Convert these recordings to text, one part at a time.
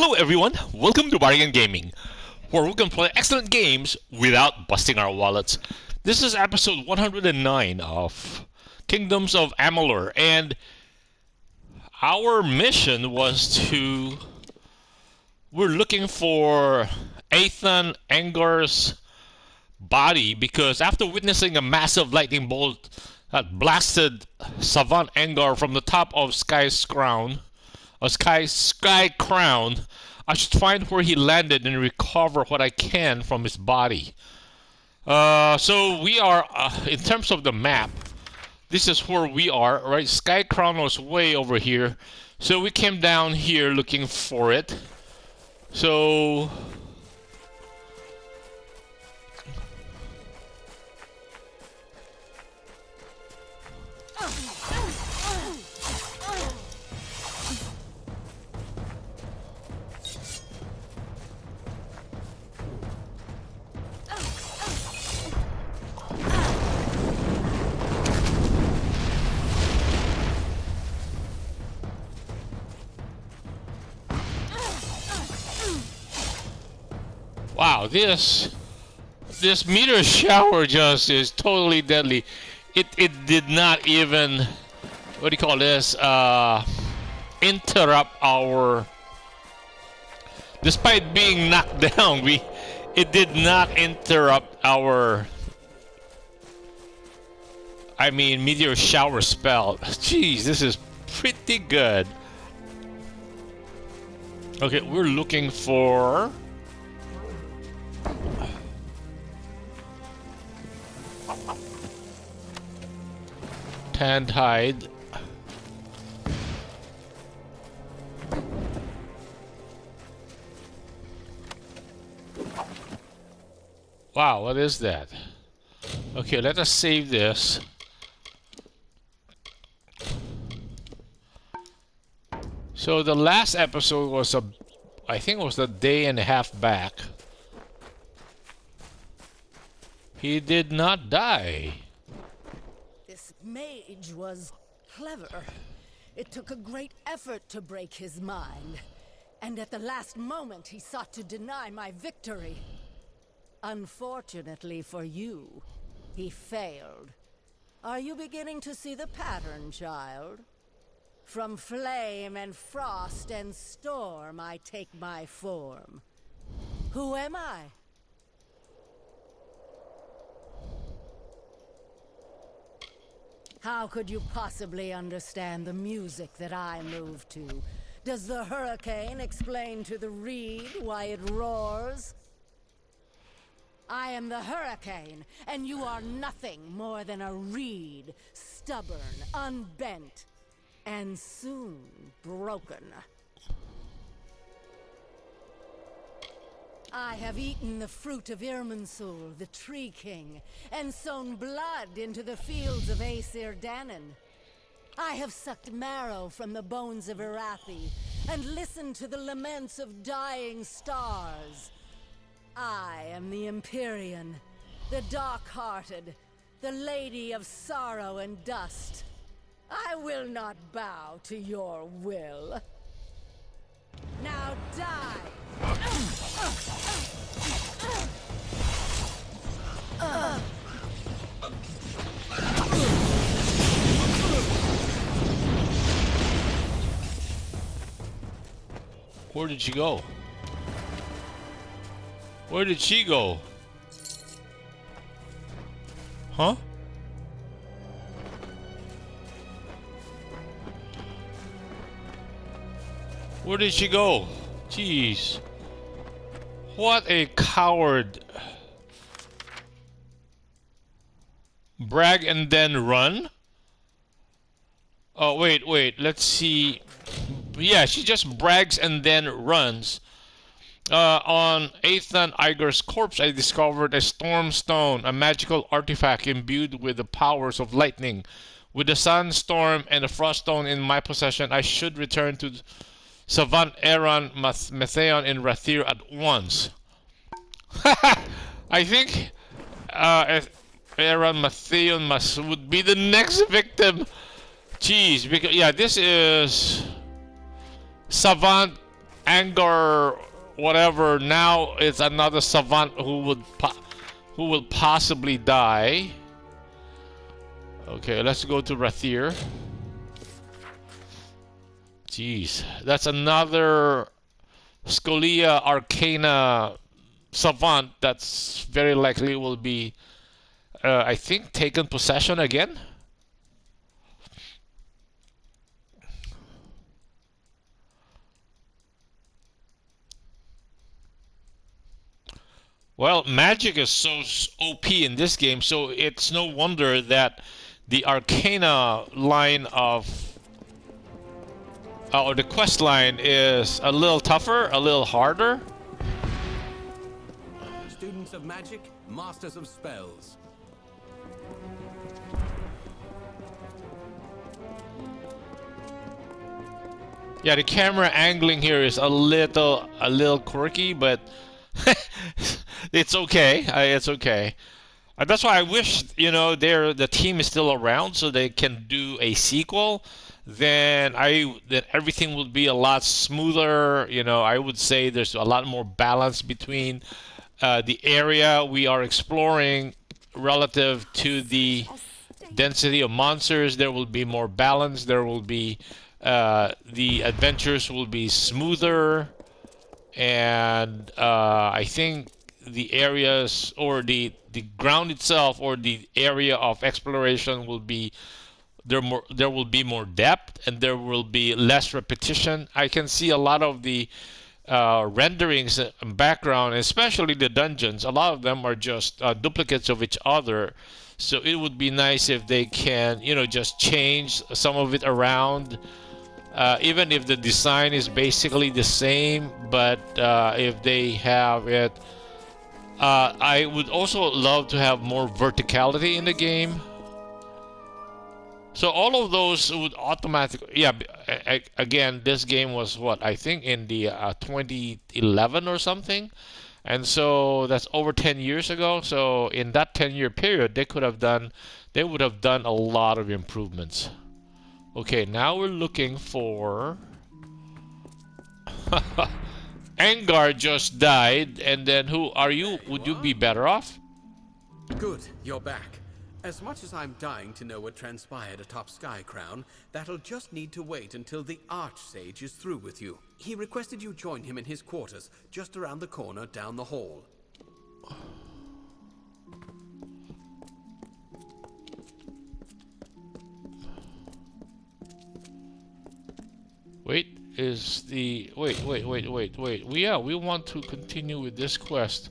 Hello everyone, welcome to Bargain Gaming, where we can play excellent games without busting our wallets. This is episode 109 of Kingdoms of Amalur, and our mission was we're looking for Ethan Angar's body, because after witnessing a massive lightning bolt that blasted Savant Angar from the top of Sky Crown, I should find where he landed and recover what I can from his body. So we are, in terms of the map, this is where we are, right? Sky Crown was way over here. So we came down here looking for it. So... wow, this meteor shower just is totally deadly. It did not even, what do you call this, interrupt our, despite being knocked down, it did not interrupt our, meteor shower spell. Jeez, this is pretty good. Okay, we're looking for... tanned hide. Wow, what is that? Okay, let us save this. So the last episode was I think it was a day and a half back. He did not die. This mage was clever. It took a great effort to break his mind. And at the last moment, he sought to deny my victory. Unfortunately for you, he failed. Are you beginning to see the pattern, child? From flame and frost and storm, I take my form. Who am I? How could you possibly understand the music that I move to? Does the hurricane explain to the reed why it roars? I am the hurricane, and you are nothing more than a reed, stubborn, unbent, and soon broken. I have eaten the fruit of Irminsul, the Tree King, and sown blood into the fields of Aesir Danon. I have sucked marrow from the bones of Irathi, and listened to the laments of dying stars. I am the Empyrean, the dark-hearted, the Lady of Sorrow and Dust. I will not bow to your will. Now die! Where did she go? Where did she go? Huh? Where did she go? Jeez. What a coward. Brag and then run? Oh, wait. Let's see. Yeah, she just brags and then runs. On Ethan Iger's corpse, I discovered a storm stone, a magical artifact imbued with the powers of lightning. With the sunstorm and the frost stone in my possession, I should return to Savant Aaron Matheon in Rathir at once. I think Aaron Matheon would be the next victim. Jeez, because yeah, this is Savant Angar, whatever. Now it's another savant who will possibly die. Okay, let's go to Rathir. Jeez, that's another Scolia Arcana savant that's very likely will be, I think, taken possession again. Well, magic is so OP in this game, so it's no wonder that the Arcana line of or the quest line is a little tougher, a little harder. Students of magic, masters of spells. Yeah, the camera angling here is a little quirky, but it's okay. It's okay. That's why I wish, you know, the team is still around so they can do a sequel. Then everything would be a lot smoother. You know, I would say there's a lot more balance between the area we are exploring relative to the density of monsters. There will be more balance. There will be the adventures will be smoother, and I think the areas or the ground itself or the area of exploration will be there will be more depth and there will be less repetition. I can see a lot of the renderings and background, especially the dungeons. A lot of them are just duplicates of each other. So it would be nice if they can, you know, just change some of it around. Even if the design is basically the same, but if they have it, I would also love to have more verticality in the game. So all of those would automatically, yeah. Again, this game was what I think in the 2011 or something, and so that's over 10 years ago. So in that 10-year period, they would have done a lot of improvements. Okay, now we're looking for. Angar just died, and then who are you? Would you be better off? Good, you're back. As much as I'm dying to know what transpired atop Sky Crown, that'll just need to wait until the Archsage is through with you. He requested you join him in his quarters, just around the corner down the hall. Wait, wait. We want to continue with this quest.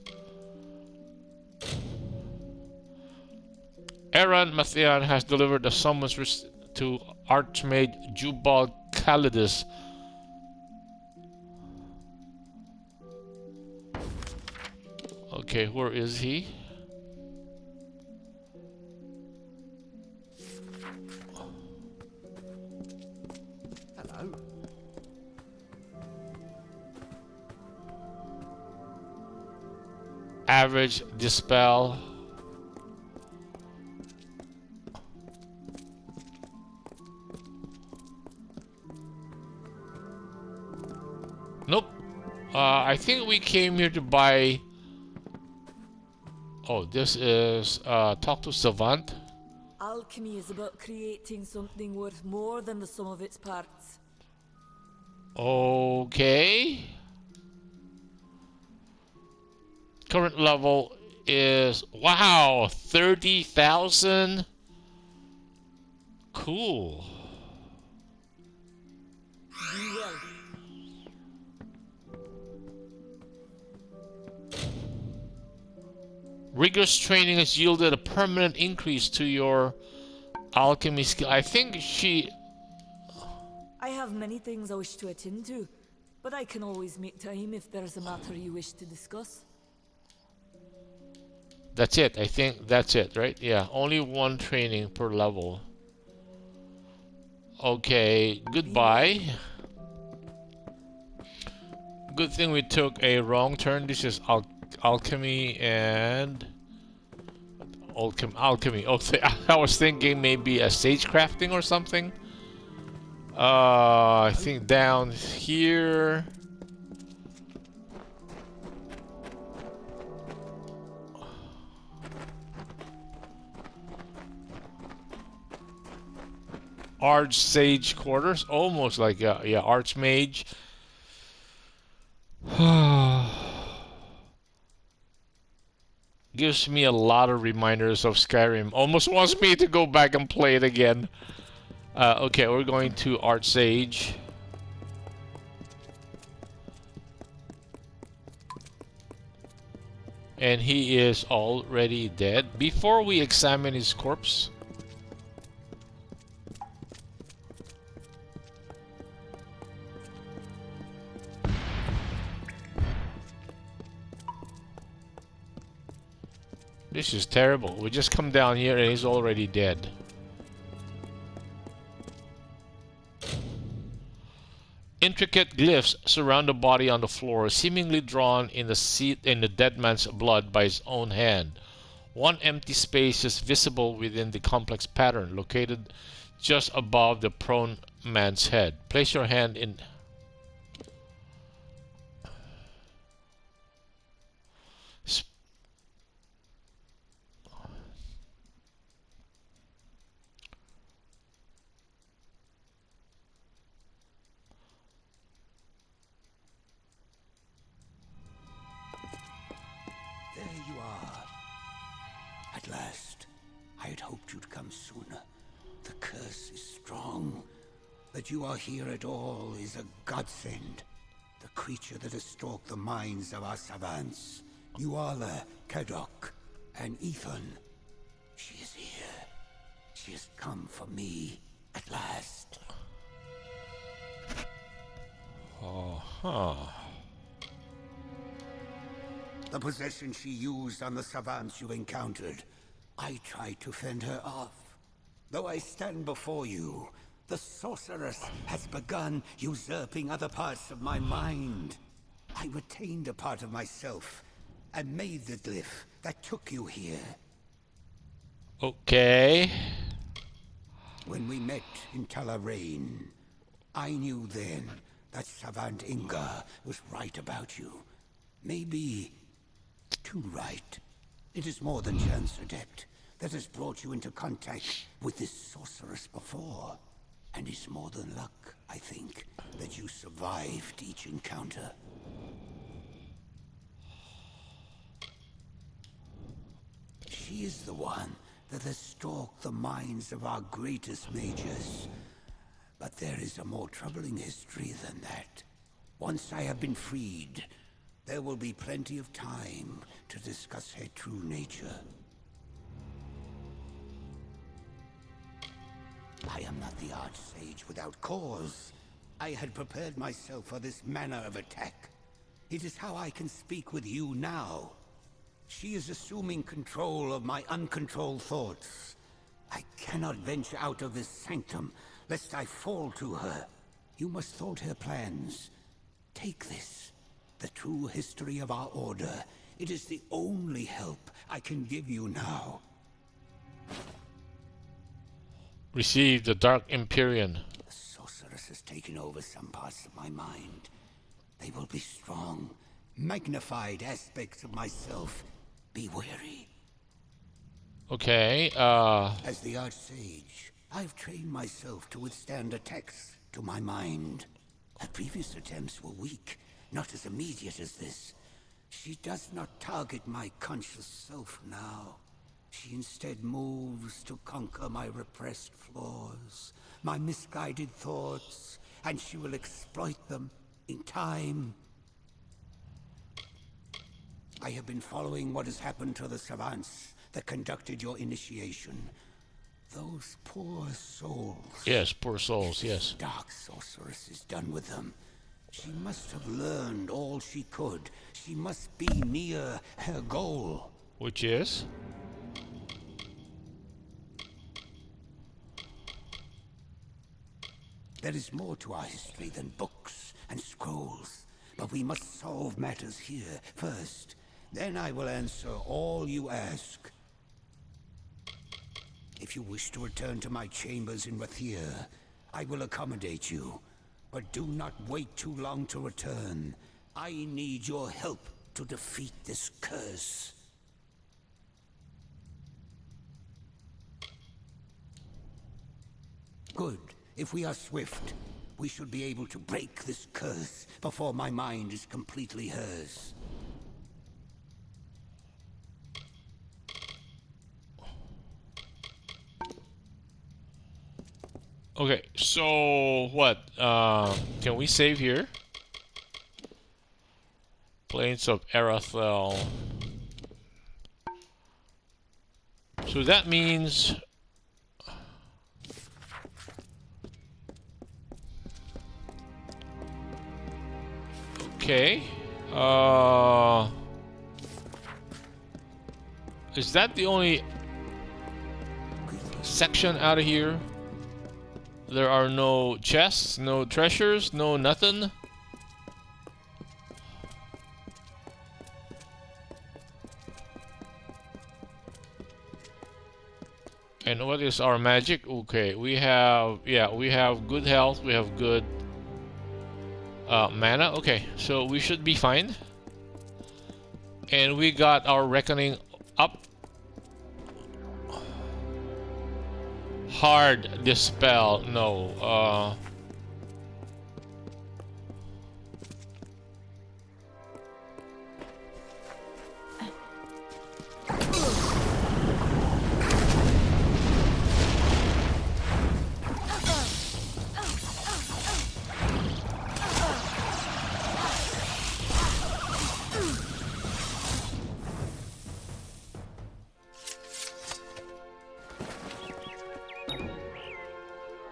Aaron Mathian has delivered a summons to Archmage Jubal Caledus. Okay, where is he? Hello. Average dispel. Nope. I think we came here to buy. Oh, this is talk to Savant. Alchemy is about creating something worth more than the sum of its parts. Okay. Current level is, wow, 30,000. Cool. Do well. Rigorous training has yielded a permanent increase to your alchemy skill. I think I have many things I wish to attend to, but I can always make time if there's a matter you wish to discuss. That's it. I think that's it, right? Yeah, only one training per level. Okay, goodbye. Good thing we took a wrong turn. This is alchemy and alchemy. Okay, I was thinking maybe a sage crafting or something. I think down here. Archsage quarters, almost like yeah, Archmage. Gives me a lot of reminders of Skyrim. Almost wants me to go back and play it again. Okay, we're going to Archsage. And he is already dead. Before we examine his corpse, this is terrible. We just come down here and he's already dead. Intricate glyphs surround the body on the floor, seemingly drawn in the dead man's blood by his own hand. One empty space is visible within the complex pattern, located just above the prone man's head. Place your hand in. There you are. At last. I had hoped you'd come sooner. The curse is strong. That you are here at all is a godsend. The creature that has stalked the minds of our savants. Nuala, Kadok, and Ethan. She is here. She has come for me. At last. Oh, huh. The possession she used on the savants you encountered. I tried to fend her off. Though I stand before you, the sorceress has begun usurping other parts of my mind. I retained a part of myself and made the glyph that took you here. Okay. When we met in Talarain, I knew then that Savant Inga was right about you. Maybe too right. It is more than chance, Adept, that has brought you into contact with this sorceress before. And it's more than luck, I think, that you survived each encounter. She is the one that has stalked the minds of our greatest mages. But there is a more troubling history than that. Once I have been freed, there will be plenty of time to discuss her true nature. I am not the Archsage without cause. I had prepared myself for this manner of attack. It is how I can speak with you now. She is assuming control of my uncontrolled thoughts. I cannot venture out of this sanctum, lest I fall to her. You must thwart her plans. Take this, the true history of our order. It is the only help I can give you now. Receive the Dark Empyrean. The sorceress has taken over some parts of my mind. They will be strong, magnified aspects of myself. Be wary. Okay, As the Archsage, I've trained myself to withstand attacks to my mind. Her previous attempts were weak, not as immediate as this. She does not target my conscious self now. She instead moves to conquer my repressed flaws, my misguided thoughts, and she will exploit them in time. I have been following what has happened to the savants that conducted your initiation. Those poor souls. yes, poor souls, yes. Dark sorceress is done with them. She must have learned all she could. She must be near her goal. Which is? There is more to our history than books and scrolls. But we must solve matters here first. Then I will answer all you ask. If you wish to return to my chambers in Rathir, I will accommodate you. But do not wait too long to return. I need your help to defeat this curse. Good. If we are swift, we should be able to break this curse before my mind is completely hers. Okay, so what? Can we save here? Plains of Arathel. So that means okay. Is that the only section out of here? There are no chests, no treasures, no nothing. And what is our magic? Okay, we have, yeah, we have good health, we have good mana. Okay, so we should be fine. And we got our reckoning up. Hard dispel, no.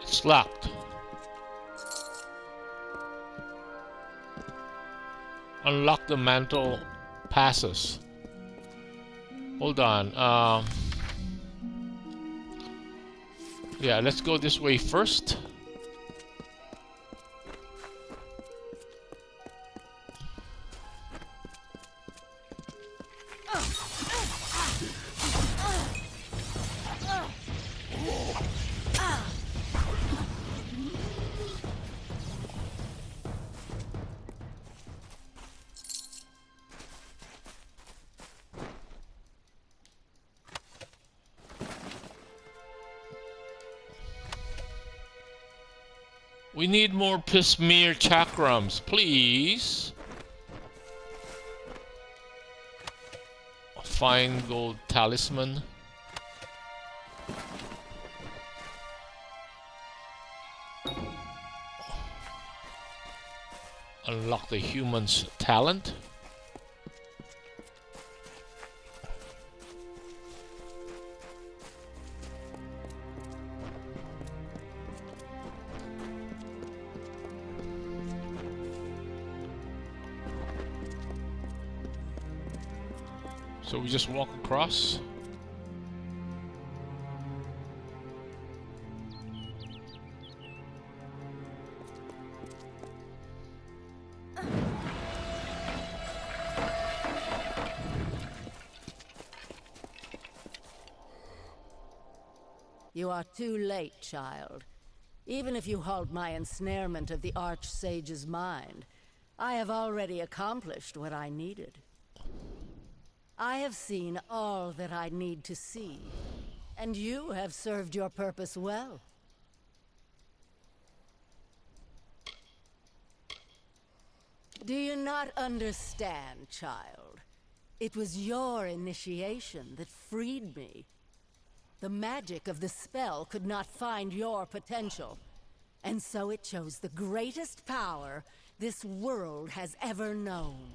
It's locked. Unlock the mantle passes. Hold on. Yeah, let's go this way first. We need more Pismir chakrams, please. Fine gold talisman. Unlock the human's talent. So we just walk across. You are too late, child. Even if you halt my ensnarement of the Archsage's mind, I have already accomplished what I needed. I have seen all that I need to see, and you have served your purpose well. Do you not understand, child? It was your initiation that freed me. The magic of the spell could not find your potential, and so it chose the greatest power this world has ever known.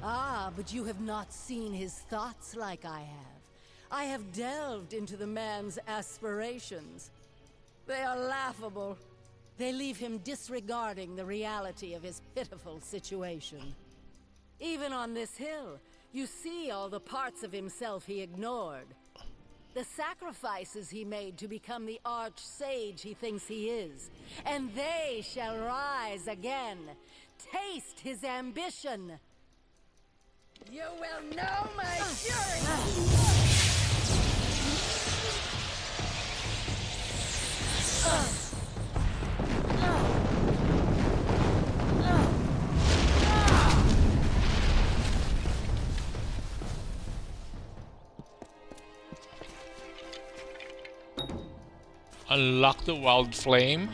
Ah, but you have not seen his thoughts like I have. I have delved into the man's aspirations. They are laughable. They leave him disregarding the reality of his pitiful situation. Even on this hill, you see all the parts of himself he ignored. The sacrifices he made to become the Archsage he thinks he is. And they shall rise again. Taste his ambition. You will know my fury! Unlock the wild flame.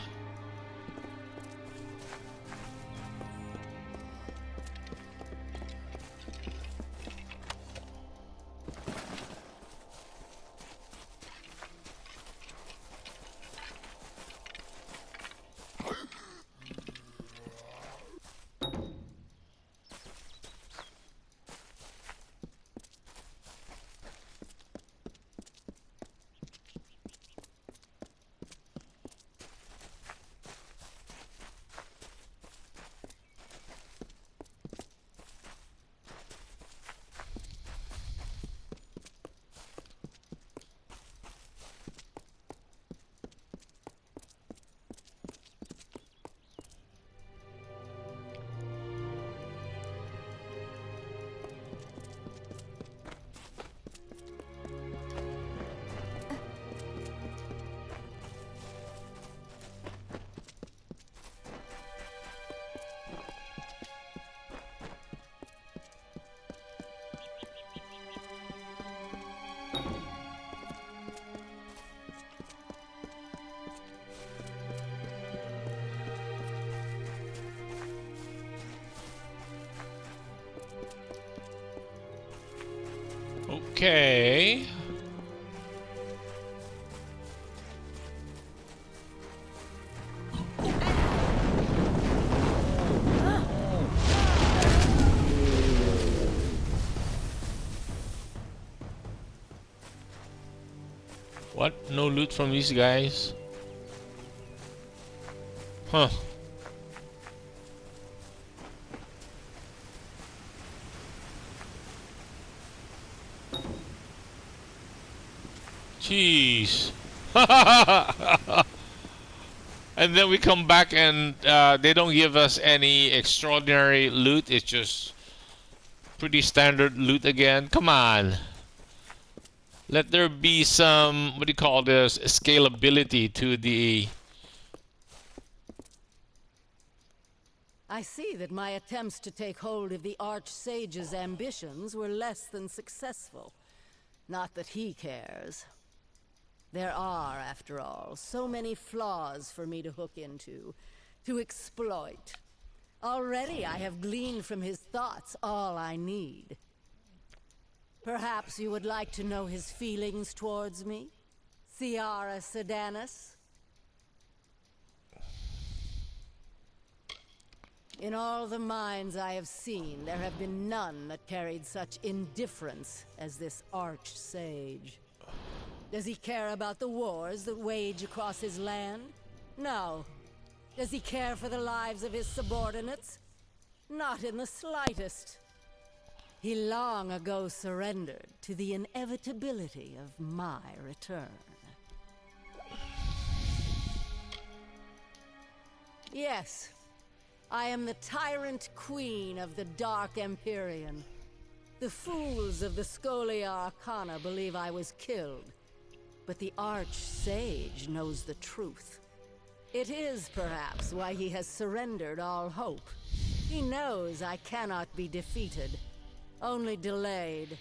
Okay. What? No loot from these guys? Huh. Jeez. And then we come back and they don't give us any extraordinary loot. It's just pretty standard loot again. Come on. Let there be some, what do you call this, scalability to the... I see that my attempts to take hold of the Archsage's ambitions were less than successful. Not that he cares. There are, after all, so many flaws for me to hook into, to exploit. Already I have gleaned from his thoughts all I need. Perhaps you would like to know his feelings towards me? Ciara Sedanus? In all the minds I have seen, there have been none that carried such indifference as this Archsage. Does he care about the wars that wage across his land? No. Does he care for the lives of his subordinates? Not in the slightest. He long ago surrendered to the inevitability of my return. Yes, I am the tyrant queen of the Dark Empyrean. The fools of the Scholia Arcana believe I was killed, but the Archsage knows the truth. It is perhaps why he has surrendered all hope. He knows I cannot be defeated. Only delayed.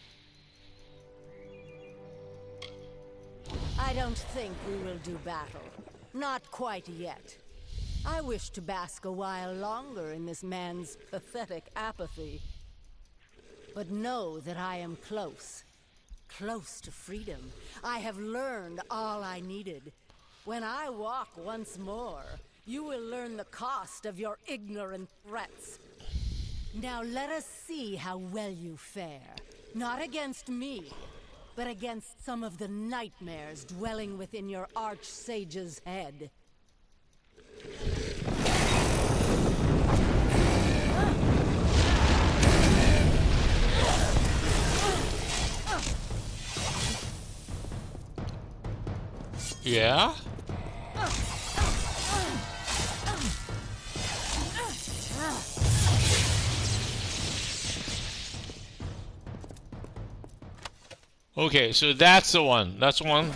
I don't think we will do battle. Not quite yet. I wish to bask a while longer in this man's pathetic apathy. But know that I am close. Close to freedom. I have learned all I needed. When I walk once more, you will learn the cost of your ignorant threats. Now let us see how well you fare. Not against me, but against some of the nightmares dwelling within your Archsage's head. Yeah? Okay, so that's the one. That's one.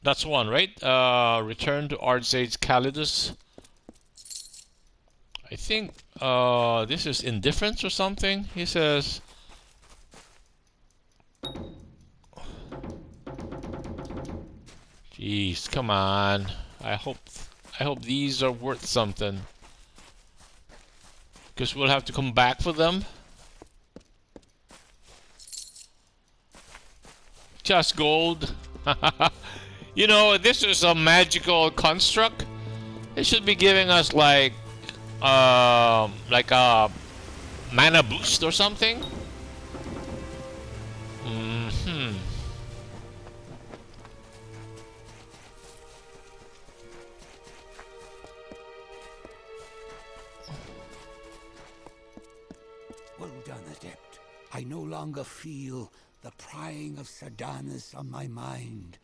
That's one, right? Return to Archsage Caledus. I think this is indifference or something. He says. Jeez, come on. I hope these are worth something. Because we'll have to come back for them. Just gold. You know, this is a magical construct. It should be giving us like a mana boost or something. Well done, Adept. I no longer feel the prying of Sardanis on my mind.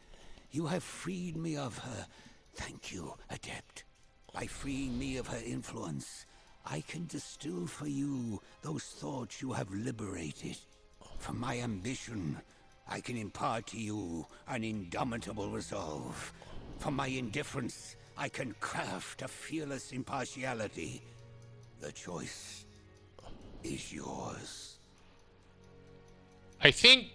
You have freed me of her. Thank you, Adept. By freeing me of her influence, I can distill for you those thoughts you have liberated. From my ambition, I can impart to you an indomitable resolve. From my indifference, I can craft a fearless impartiality. The choice is yours. I think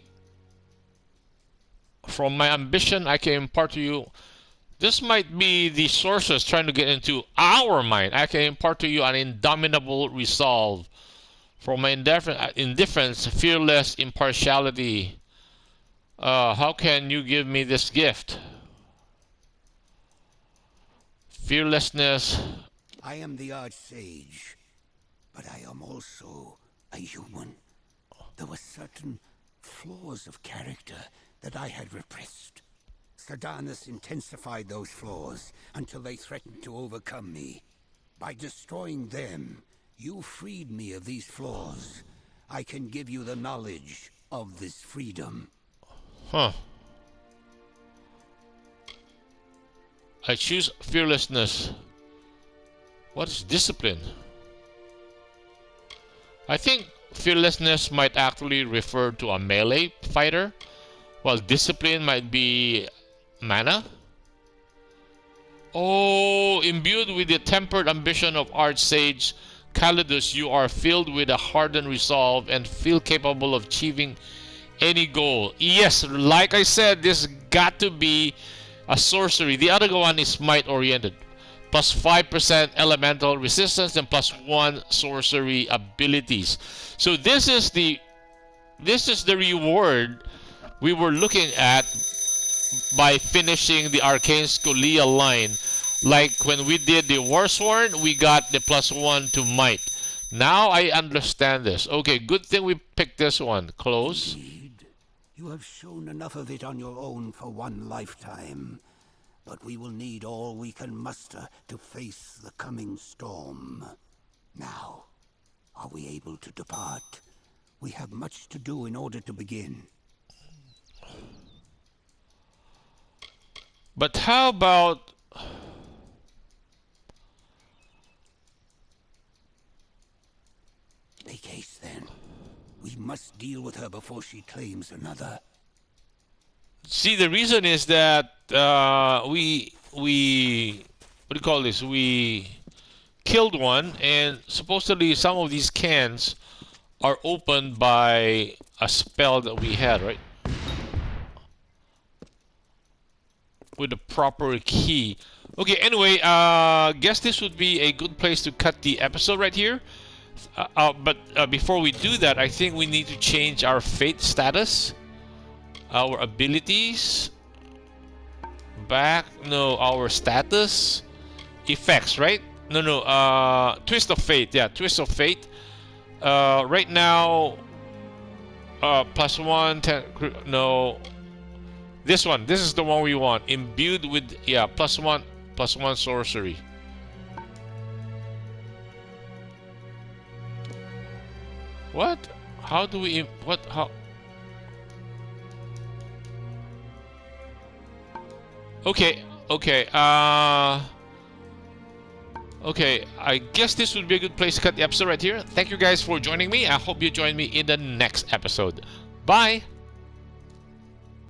from my ambition, I can impart to you. This might be the sources trying to get into our mind. I can impart to you an indomitable resolve. From my indifference, fearless impartiality. How can you give me this gift? Fearlessness. I am the Archsage, but I am also a human. There were certain flaws of character that I had repressed. Sardanis intensified those flaws until they threatened to overcome me. By destroying them, you freed me of these flaws. I can give you the knowledge of this freedom. Huh. I choose fearlessness. What is discipline? I think fearlessness might actually refer to a melee fighter, while discipline might be mana. Oh, imbued with the tempered ambition of Archsage Caledus, you are filled with a hardened resolve and feel capable of achieving any goal. Yes, like I said, this got to be a sorcery. The other one is might oriented. Plus 5% elemental resistance and plus 1 sorcery abilities. So this is the reward we were looking at by finishing the Arcane Scolia line. Like when we did the Warsworn, we got the plus 1 to might. Now I understand this. Okay, good thing we picked this one. Close. Indeed. You have shown enough of it on your own for one lifetime. But we will need all we can muster to face the coming storm. Now, are we able to depart? We have much to do in order to begin. But how about... Make haste then. We must deal with her before she claims another. See, the reason is that we what do you call this? We killed one, and supposedly some of these cans are opened by a spell that we had, right? With the proper key. Okay, anyway, guess this would be a good place to cut the episode right here. But before we do that, I think we need to change our fate status. Our abilities. Our status. Effects, right? No, Twist of Fate. Yeah, Twist of Fate. Right now, plus 1, 10, no. This one. This is the one we want. Imbued with, yeah, plus 1 sorcery. What? How do we, how? Okay, okay, okay, I guess this would be a good place to cut the episode right here. Thank you guys for joining me. I hope you join me in the next episode. Bye!